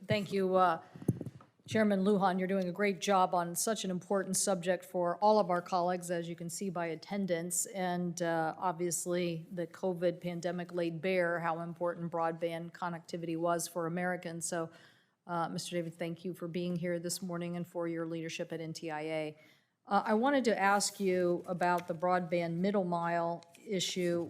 Thank you, Chairman Lujan. You're doing a great job on such an important subject for all of our colleagues, as you can see by attendance. And obviously, the COVID pandemic laid bare how important broadband connectivity was for Americans. So, Mr. David, thank you for being here this morning and for your leadership at NTIA. I wanted to ask you about the broadband middle mile issue.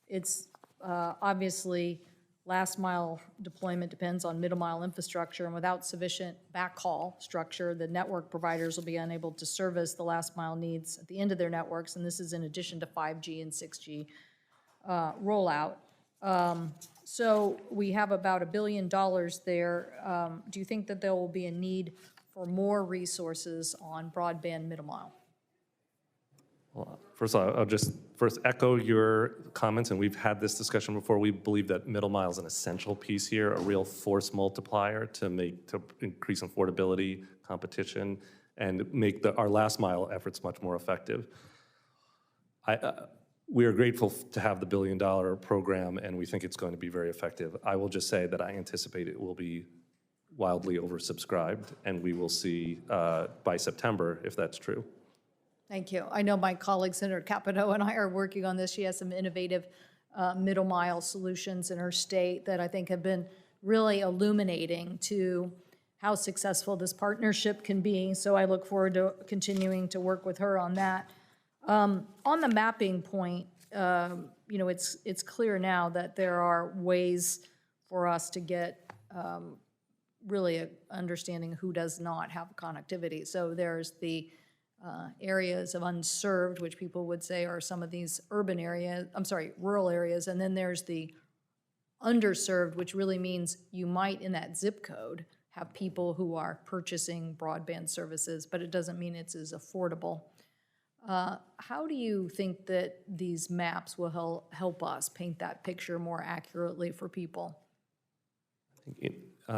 It's obviously last mile deployment depends on middle mile infrastructure, and without sufficient backhaul structure, the network providers will be unable to service the last mile needs at the end of their networks, and this is in addition to 5G and 6G rollout. So we have about $1 billion there. Do you think that there will be a need for more resources on broadband middle mile? Well, first of all, I'll just first echo your comments, and we've had this discussion before. We believe that middle mile is an essential piece here, a real force multiplier to increase affordability, competition, and make our last mile efforts much more effective. We are grateful to have the $1 billion program, and we think it's going to be very effective. I will just say that I anticipate it will be wildly oversubscribed, and we will see by September if that's true. Thank you. I know my colleague, Senator Capito, and I are working on this. She has some innovative middle mile solutions in her state that I think have been really illuminating to how successful this partnership can be. So I look forward to continuing to work with her on that. On the mapping point, you know, it's clear now that there are ways for us to get really an understanding who does not have connectivity. So there's the areas of unserved, which people would say are some of these urban areas, rural areas, and then there's the underserved, which really means you might, in that zip code, have people who are purchasing broadband services, but it doesn't mean it's as affordable. How do you think that these maps will help us paint that picture more accurately for people?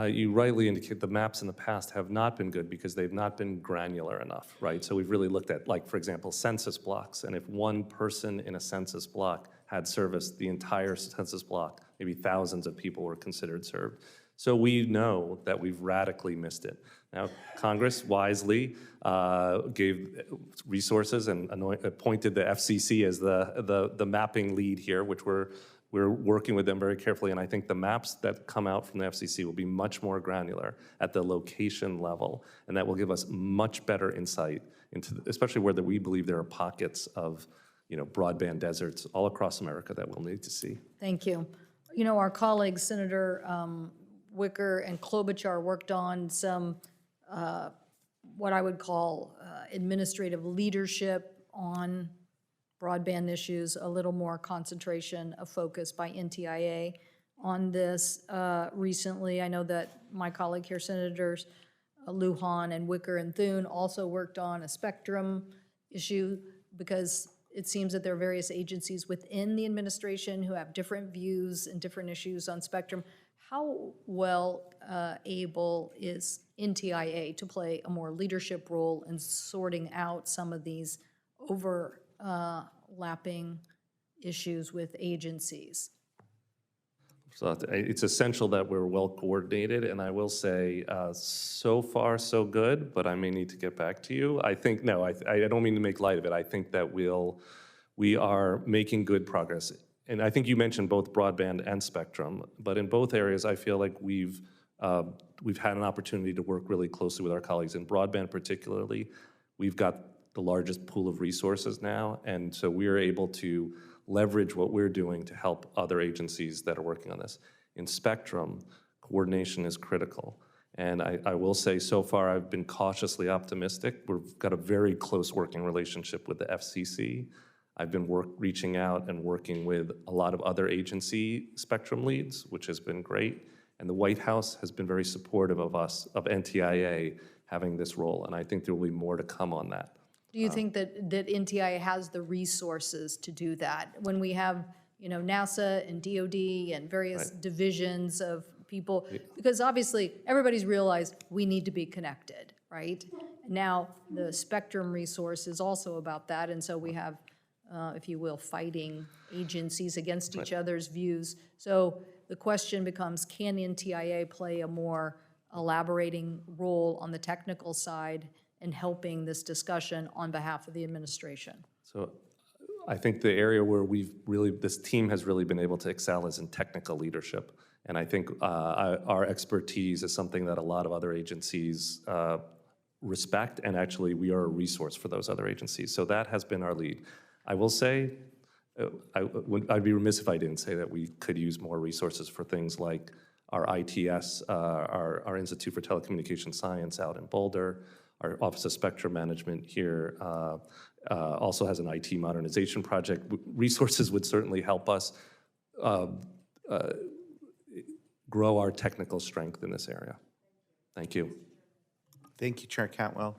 You rightly indicate the maps in the past have not been good because they've not been granular enough, right? So we've really looked at, like, for example, census blocks, and if one person in a census block had service, the entire census block, maybe thousands of people were considered served. So we know that we've radically missed it. Now, Congress wisely gave resources and appointed the FCC as the mapping lead here, which we're working with them very carefully, and I think the maps that come out from the FCC will be much more granular at the location level, and that will give us much better insight into, especially where we believe there are pockets of, you know, broadband deserts all across America that we'll need to see. Thank you. You know, our colleagues, Senator Wicker and Klobuchar, worked on some what I would call administrative leadership on broadband issues, a little more concentration of focus by NTIA on this recently. I know that my colleague here, Senators Lujan and Wicker and Thune, also worked on a spectrum issue because it seems that there are various agencies within the administration who have different views and different issues on spectrum. How well able is NTIA to play a more leadership role in sorting out some of these overlapping issues with agencies? So it's essential that we're well coordinated, and I will say, so far so good, but I may need to get back to you. I think, no, I don't mean to make light of it. I think that we are making good progress. And I think you mentioned both broadband and spectrum, but in both areas, I feel like we've had an opportunity to work really closely with our colleagues. In broadband particularly, we've got the largest pool of resources now, and so we are able to leverage what we're doing to help other agencies that are working on this. In spectrum, coordination is critical. And I will say, so far, I've been cautiously optimistic. We've got a very close working relationship with the FCC. I've been reaching out and working with a lot of other agency spectrum leads, which has been great. And the White House has been very supportive of us, of NTIA, having this role. And I think there will be more to come on that. Do you think that NTIA has the resources to do that? When we have, you know, NASA and DOD and various divisions of people, because obviously everybody's realized we need to be connected, right? Now the spectrum resource is also about that, and so we have, if you will, fighting agencies against each other's views. So the question becomes, can the NTIA play a more elaborating role on the technical side in helping this discussion on behalf of the administration? So I think the area where this team has really been able to excel is in technical leadership. And I think our expertise is something that a lot of other agencies respect, and actually we are a resource for those other agencies. So that has been our lead. I will say, I'd be remiss if I didn't say that we could use more resources for things like our ITS, our Institute for Telecommunication Science out in Boulder, our Office of Spectrum Management here also has an IT modernization project. Resources would certainly help us grow our technical strength in this area. Thank you. Thank you, Chair Cantwell.